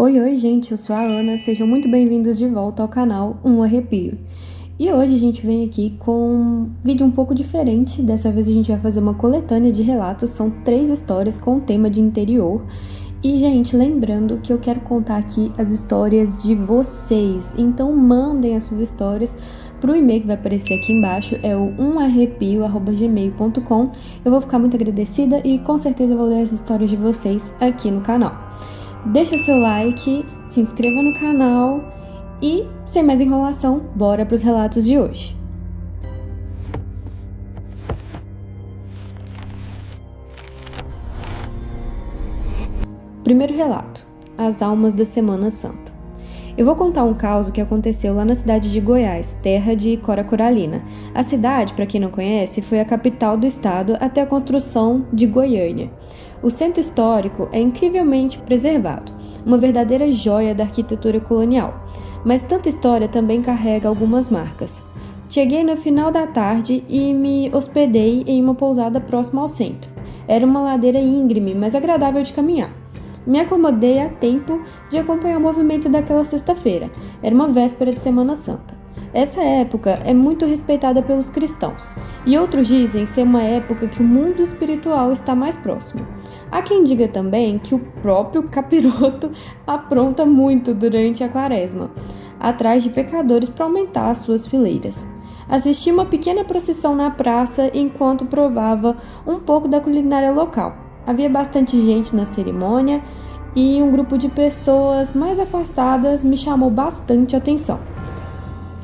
Oi, gente, eu sou a Ana, sejam muito bem-vindos de volta ao canal Um Arrepio. E hoje a gente vem aqui com um vídeo um pouco diferente, dessa vez a gente vai fazer uma coletânea de relatos, são 3 histórias com tema de interior. E, gente, lembrando que eu quero contar aqui as histórias de vocês, então mandem as suas histórias pro e-mail que vai aparecer aqui embaixo, é o umarrepio@gmail.com. Eu vou ficar muito agradecida e com certeza vou ler as histórias de vocês aqui no canal. Deixa seu like, se inscreva no canal e, sem mais enrolação, bora para os relatos de hoje. Primeiro relato: As Almas da Semana Santa. Eu vou contar um caso que aconteceu lá na cidade de Goiás, terra de Cora Coralina. A cidade, para quem não conhece, foi a capital do estado até a construção de Goiânia. O centro histórico é incrivelmente preservado, uma verdadeira joia da arquitetura colonial, mas tanta história também carrega algumas marcas. Cheguei no final da tarde e me hospedei em uma pousada próxima ao centro. Era uma ladeira íngreme, mas agradável de caminhar. Me acomodei a tempo de acompanhar o movimento daquela sexta-feira. Era uma véspera de Semana Santa. Essa época é muito respeitada pelos cristãos, e outros dizem ser uma época que o mundo espiritual está mais próximo. Há quem diga também que o próprio capiroto apronta muito durante a quaresma, atrás de pecadores para aumentar as suas fileiras. Assisti uma pequena procissão na praça enquanto provava um pouco da culinária local. Havia bastante gente na cerimônia e um grupo de pessoas mais afastadas me chamou bastante atenção.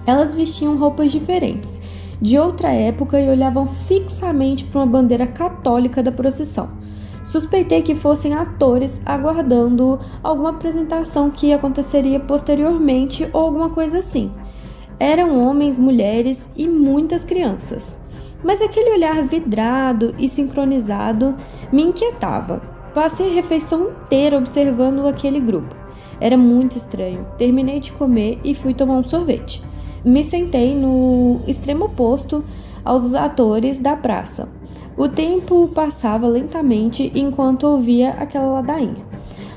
Elas vestiam roupas diferentes, de outra época, e olhavam fixamente para uma bandeira católica da procissão. Suspeitei que fossem atores aguardando alguma apresentação que aconteceria posteriormente ou alguma coisa assim. Eram homens, mulheres e muitas crianças. Mas aquele olhar vidrado e sincronizado me inquietava. Passei a refeição inteira observando aquele grupo. Era muito estranho. Terminei de comer e fui tomar um sorvete. Me sentei no extremo oposto aos atores da praça. O tempo passava lentamente enquanto ouvia aquela ladainha.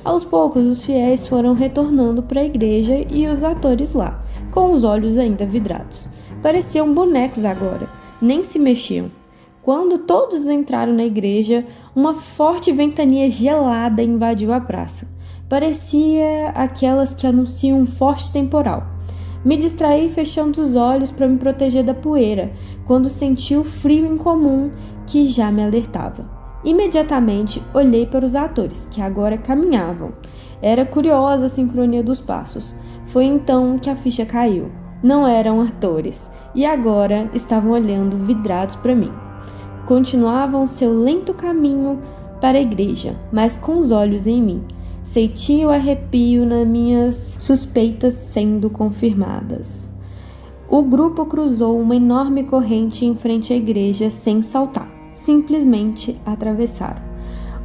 Aos poucos, os fiéis foram retornando para a igreja e os atores lá, com os olhos ainda vidrados. Pareciam bonecos agora, nem se mexiam. Quando todos entraram na igreja, uma forte ventania gelada invadiu a praça. Parecia aquelas que anunciam um forte temporal. Me distraí fechando os olhos para me proteger da poeira, quando senti o frio incomum que já me alertava. Imediatamente olhei para os atores, que agora caminhavam. Era curiosa a sincronia dos passos. Foi então que a ficha caiu. Não eram atores, e agora estavam olhando vidrados para mim. Continuavam seu lento caminho para a igreja, mas com os olhos em mim. Senti o arrepio nas minhas suspeitas sendo confirmadas. O grupo cruzou uma enorme corrente em frente à igreja sem saltar. Simplesmente atravessaram.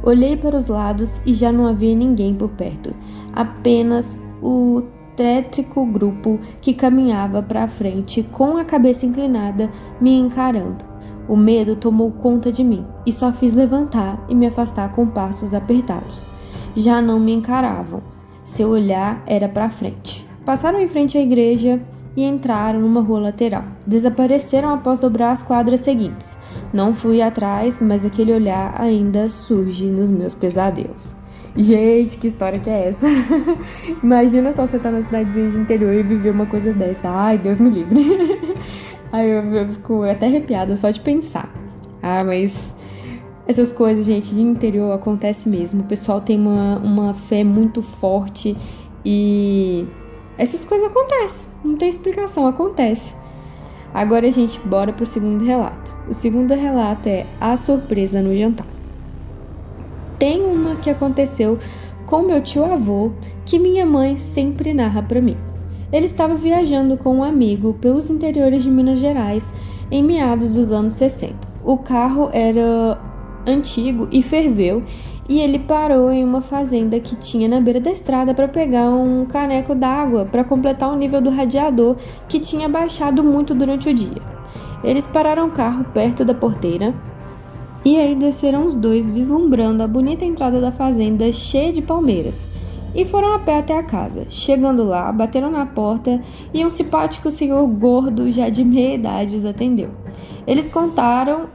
Olhei para os lados e já não havia ninguém por perto. Apenas o tétrico grupo que caminhava para a frente com a cabeça inclinada, me encarando. O medo tomou conta de mim e só fiz levantar e me afastar com passos apertados. Já não me encaravam. Seu olhar era para frente. Passaram em frente à igreja e entraram numa rua lateral. Desapareceram após dobrar as quadras seguintes. Não fui atrás, mas aquele olhar ainda surge nos meus pesadelos. Gente, que história que é essa? Imagina só você estar na cidadezinha de interior e viver uma coisa dessa. Ai, Deus me livre. Ai, eu fico até arrepiada só de pensar. Mas essas coisas, gente, de interior acontece mesmo. O pessoal tem uma fé muito forte e essas coisas acontecem. Não tem explicação, acontece. Agora, gente, bora pro segundo relato. O segundo relato é A Surpresa no Jantar. Tem uma que aconteceu com meu tio-avô que minha mãe sempre narra pra mim. Ele estava viajando com um amigo pelos interiores de Minas Gerais em meados dos anos 60. O carro era antigo e ferveu, e ele parou em uma fazenda que tinha na beira da estrada para pegar um caneco d'água para completar o nível do radiador que tinha baixado muito durante o dia. Eles pararam o carro perto da porteira e aí desceram os dois, vislumbrando a bonita entrada da fazenda cheia de palmeiras. e foram a pé até a casa. Chegando lá, bateram na porta e um simpático senhor gordo, já de meia idade, os atendeu. Eles contaram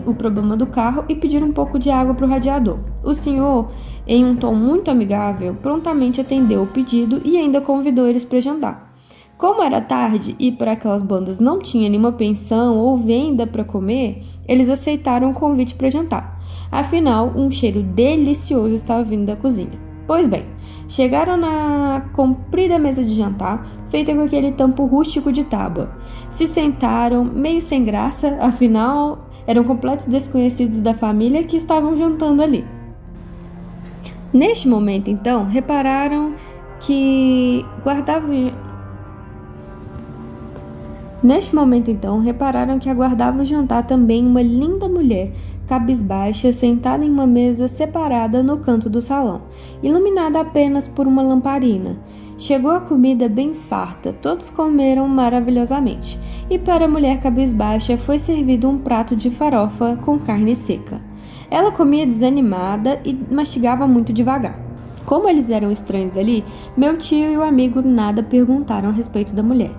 o problema do carro e pediram um pouco de água para o radiador. O senhor, em um tom muito amigável, prontamente atendeu o pedido e ainda convidou eles para jantar. Como era tarde e para aquelas bandas não tinha nenhuma pensão ou venda para comer, eles aceitaram o convite para jantar. Afinal, um cheiro delicioso estava vindo da cozinha. Pois bem, chegaram na comprida mesa de jantar, feita com aquele tampo rústico de tábua. Se sentaram, meio sem graça, afinal, eram completos desconhecidos da família que estavam jantando ali. Neste momento, então, repararam que aguardava o jantar também uma linda mulher, cabisbaixa, sentada em uma mesa separada no canto do salão, iluminada apenas por uma lamparina. Chegou a comida bem farta, todos comeram maravilhosamente, e para a mulher cabisbaixa foi servido um prato de farofa com carne seca. Ela comia desanimada e mastigava muito devagar. Como eles eram estranhos ali, meu tio e o amigo nada perguntaram a respeito da mulher.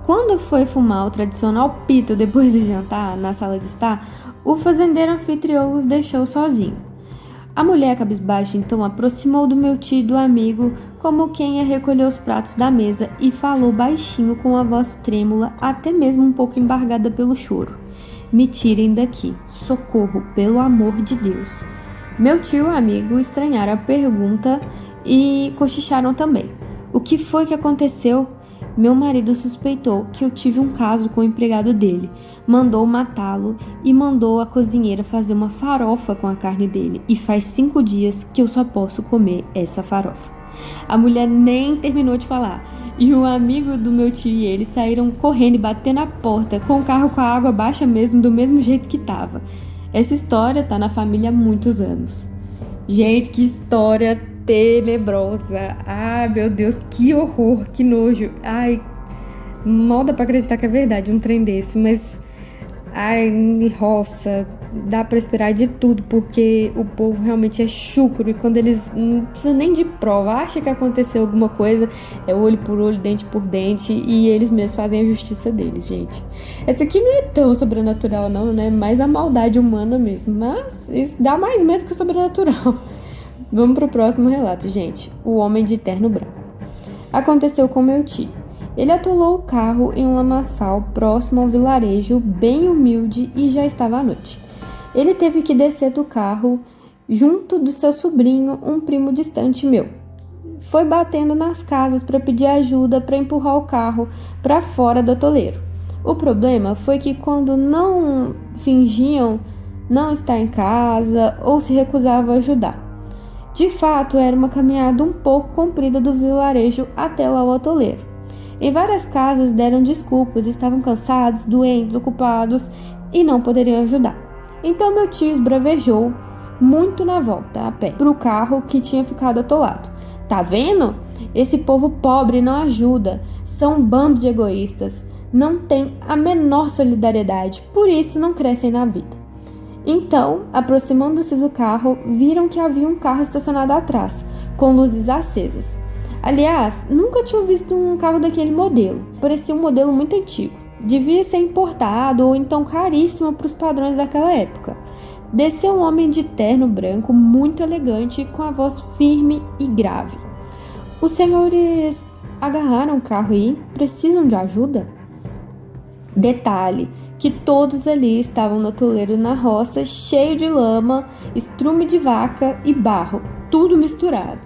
Quando foi fumar o tradicional pito depois de jantar, na sala de estar, o fazendeiro anfitrião os deixou sozinho. A mulher cabisbaixa então aproximou do meu tio e do amigo, como quem ia recolher os pratos da mesa, e falou baixinho com a voz trêmula, até mesmo um pouco embargada pelo choro. Me tirem daqui, socorro, pelo amor de Deus. Meu tio e o amigo estranharam a pergunta e cochicharam também. O que foi que aconteceu? Meu marido suspeitou que eu tive um caso com o empregado dele, mandou matá-lo e mandou a cozinheira fazer uma farofa com a carne dele, e faz 5 dias que eu só posso comer essa farofa. A mulher nem terminou de falar, e o amigo do meu tio e ele saíram correndo e batendo na porta, com o carro com a água baixa mesmo, do mesmo jeito que tava. Essa história tá na família há muitos anos. Gente, que história tenebrosa. Ai, meu Deus, que horror, que nojo. Ai, mal dá pra acreditar que é verdade um trem desse, mas ai, roça, dá pra esperar de tudo, porque o povo realmente é chucro, e quando eles não precisam nem de prova, acha que aconteceu alguma coisa, é olho por olho, dente por dente, e eles mesmos fazem a justiça deles, gente. Essa aqui não é tão sobrenatural não, né? Mais a maldade humana mesmo, mas isso dá mais medo que o sobrenatural. Vamos pro próximo relato, gente. O homem de terno branco. Aconteceu com meu tio. Ele atolou o carro em um lamaçal próximo ao vilarejo, bem humilde, e já estava à noite. Ele teve que descer do carro junto do seu sobrinho, um primo distante meu. Foi batendo nas casas para pedir ajuda para empurrar o carro para fora do atoleiro. O problema foi que quando não fingiam não estar em casa ou se recusavam a ajudar. De fato, era uma caminhada um pouco comprida do vilarejo até lá o atoleiro. Em várias casas deram desculpas, estavam cansados, doentes, ocupados e não poderiam ajudar. Então meu tio esbravejou muito na volta, a pé, para o carro que tinha ficado atolado. Tá vendo? Esse povo pobre não ajuda, são um bando de egoístas, não tem a menor solidariedade, por isso não crescem na vida. Então, aproximando-se do carro, viram que havia um carro estacionado atrás, com luzes acesas. Aliás, nunca tinham visto um carro daquele modelo. Parecia um modelo muito antigo. Devia ser importado ou então caríssimo para os padrões daquela época. Desceu um homem de terno branco, muito elegante, com a voz firme e grave. Os senhores agarraram o carro e precisam de ajuda? Detalhe, que todos ali estavam no atoleiro na roça, cheio de lama, estrume de vaca e barro, tudo misturado.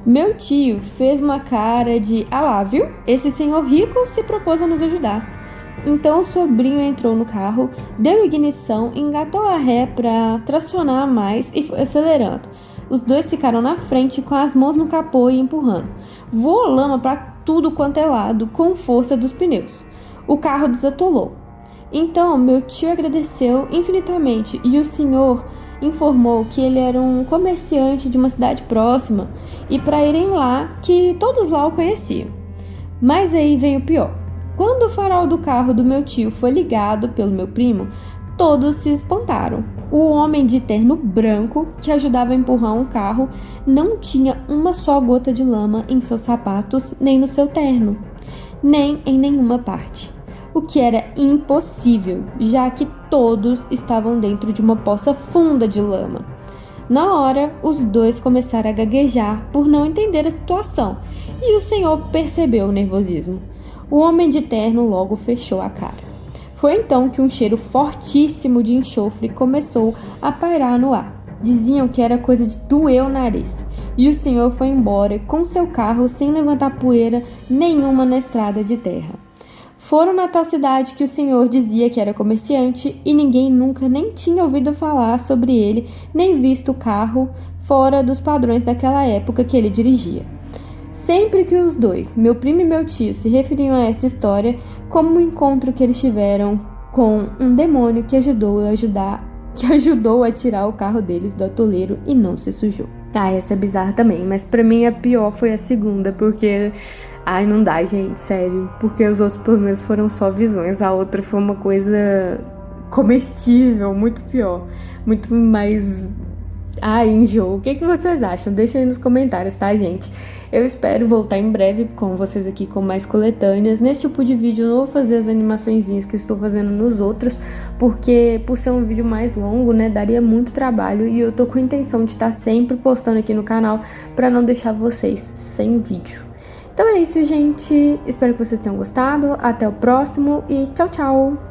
Meu tio fez uma cara de, ah lá, viu? Esse senhor rico se propôs a nos ajudar. Então o sobrinho entrou no carro, deu ignição, engatou a ré para tracionar mais e foi acelerando. Os dois ficaram na frente com as mãos no capô e empurrando. Voou lama para tudo quanto é lado com força dos pneus. O carro desatolou. Então meu tio agradeceu infinitamente e o senhor informou que ele era um comerciante de uma cidade próxima e para irem lá, que todos lá o conheciam. Mas aí vem o pior. Quando o farol do carro do meu tio foi ligado pelo meu primo, todos se espantaram. O homem de terno branco, que ajudava a empurrar um carro, não tinha uma só gota de lama em seus sapatos, nem no seu terno, nem em nenhuma parte. O que era impossível, já que todos estavam dentro de uma poça funda de lama. Na hora, os dois começaram a gaguejar por não entender a situação, e o senhor percebeu o nervosismo. O homem de terno logo fechou a cara. Foi então que um cheiro fortíssimo de enxofre começou a pairar no ar. Diziam que era coisa de doer o nariz. E o senhor foi embora com seu carro sem levantar poeira nenhuma na estrada de terra. Foram na tal cidade que o senhor dizia que era comerciante e ninguém nunca nem tinha ouvido falar sobre ele, nem visto o carro fora dos padrões daquela época que ele dirigia. Sempre que os dois, meu primo e meu tio, se referiam a essa história como um encontro que eles tiveram com um demônio que ajudou a tirar o carro deles do atoleiro e não se sujou. Tá, essa é bizarra também, mas pra mim a pior foi a segunda, porque... Ai, não dá, gente, sério. Porque os outros, pelo menos, foram só visões. A outra foi uma coisa comestível, muito pior. Muito mais... Ai, enjoo. O que vocês acham? Deixa aí nos comentários, tá, gente? Eu espero voltar em breve com vocês aqui com mais coletâneas. Nesse tipo de vídeo eu não vou fazer as animaçõezinhas que eu estou fazendo nos outros, porque por ser um vídeo mais longo, né, daria muito trabalho e eu tô com a intenção de estar sempre postando aqui no canal pra não deixar vocês sem vídeo. Então é isso, gente. Espero que vocês tenham gostado. Até o próximo e tchau, tchau!